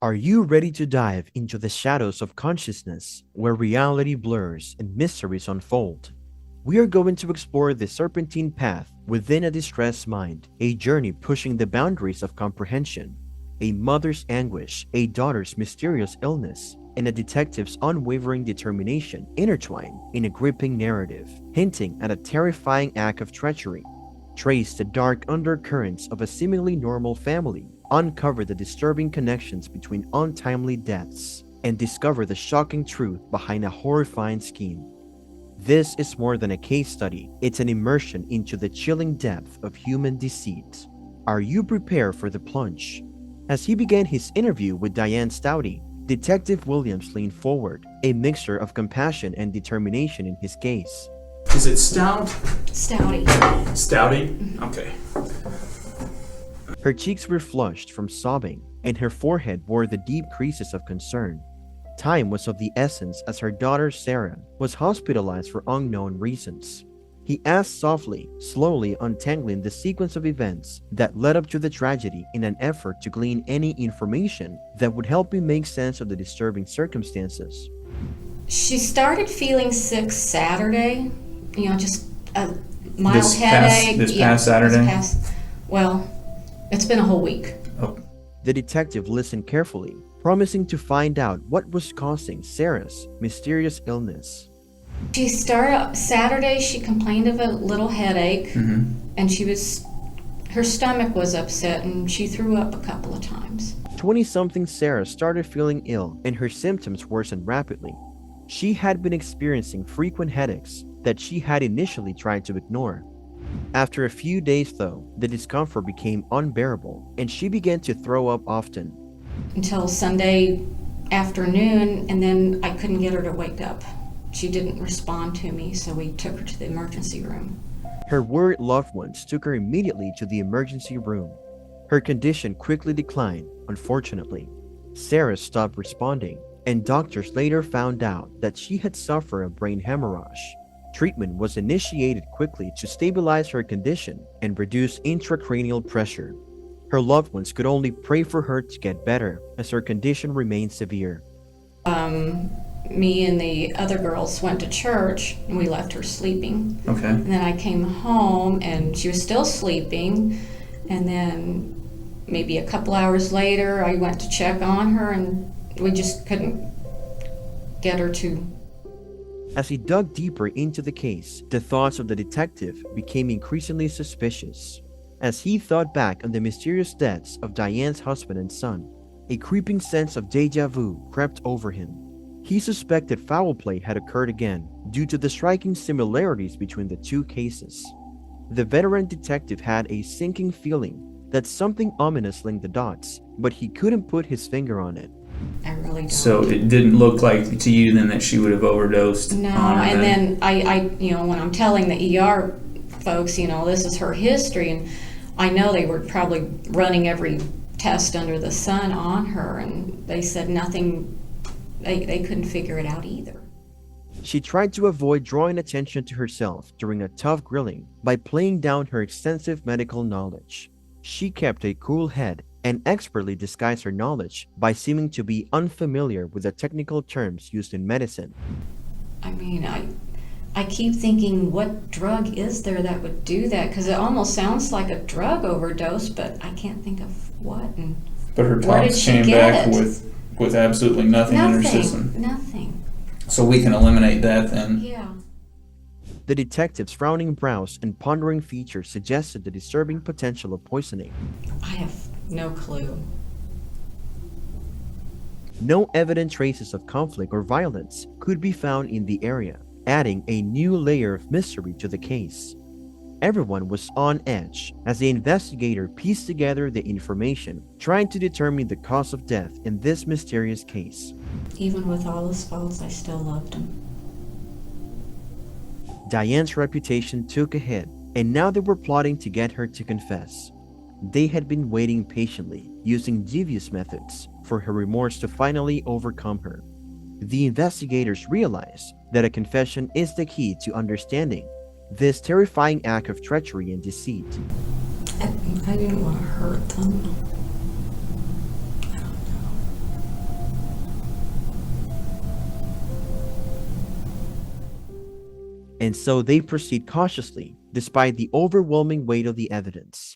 Are you ready to dive into the shadows of consciousness, where reality blurs and mysteries unfold? We are going to explore the serpentine path within a distressed mind, a journey pushing the boundaries of comprehension, a mother's anguish, a daughter's mysterious illness, and a detective's unwavering determination intertwine in a gripping narrative, hinting at a terrifying act of treachery. Trace the dark undercurrents of a seemingly normal family, uncover the disturbing connections between untimely deaths, and discover the shocking truth behind a horrifying scheme. This is more than a case study, it's an immersion into the chilling depth of human deceit. Are you prepared for the plunge? As he began his interview with Diane Stouty, Detective Williams leaned forward, a mixture of compassion and determination in his gaze. Is it stout? Stouty. Stouty? Okay. Her cheeks were flushed from sobbing, and her forehead bore the deep creases of concern. Time was of the essence as her daughter Sarah was hospitalized for unknown reasons. He asked softly, slowly untangling the sequence of events that led up to the tragedy in an effort to glean any information that would help him make sense of the disturbing circumstances. She started feeling sick Saturday, just a mild This headache. past Saturday? Well, it's been a whole week. Oh, The detective listened carefully, promising to find out what was causing Sarah's mysterious illness. She started Saturday. She complained of a little headache, and her stomach was upset, and she threw up a couple of times. 20-something Sarah started feeling ill, and her symptoms worsened rapidly. She had been experiencing frequent headaches that she had initially tried to ignore. After a few days, though, the discomfort became unbearable, and she began to throw up often. Until Sunday afternoon, and then I couldn't get her to wake up. She didn't respond to me, so we took her to the emergency room. Her worried loved ones took her immediately to the emergency room. Her condition quickly declined, unfortunately. Sarah stopped responding, and doctors later found out that she had suffered a brain hemorrhage. Treatment was initiated quickly to stabilize her condition and reduce intracranial pressure. Her loved ones could only pray for her to get better, as her condition remained severe. Me and the other girls went to church, and we left her sleeping. okay. And then I came home, and she was still sleeping. And then maybe a couple hours later, I went to check on her, and we just couldn't get her to. As he dug deeper into the case, the thoughts of the detective became increasingly suspicious. As he thought back on the mysterious deaths of Diane's husband and son, a creeping sense of déjà vu crept over him. He suspected foul play had occurred again due to the striking similarities between the two cases. The veteran detective had a sinking feeling that something ominous linked the dots, but he couldn't put his finger on it. I really don't. So it didn't look like to you then that she would have overdosed No, on her and then? then I when I'm telling the ER folks, this is her history, and I know they were probably running every test under the sun on her, and they said nothing, they couldn't figure it out either. She tried to avoid drawing attention to herself during a tough grilling by playing down her extensive medical knowledge. She kept a cool head and expertly disguised her knowledge by seeming to be unfamiliar with the technical terms used in medicine. I mean, I keep thinking, what drug is there that would do that? Because it almost sounds like a drug overdose, but I can't think of what. And But her where did talks she came get back it? with absolutely nothing in her system. Nothing. So we can eliminate that then. Yeah. The detective's frowning brows and pondering features suggested the disturbing potential of poisoning. I have no clue. No evident traces of conflict or violence could be found in the area, adding a new layer of mystery to the case. Everyone was on edge as the investigator pieced together the information, trying to determine the cause of death in this mysterious case. Even with all his faults, I still loved him. Diane's reputation took a hit, and now they were plotting to get her to confess. They had been waiting patiently, using devious methods, for her remorse to finally overcome her. The investigators realized that a confession is the key to understanding this terrifying act of treachery and deceit. I didn't want to hurt them. I don't know. and so they proceed cautiously, despite the overwhelming weight of the evidence.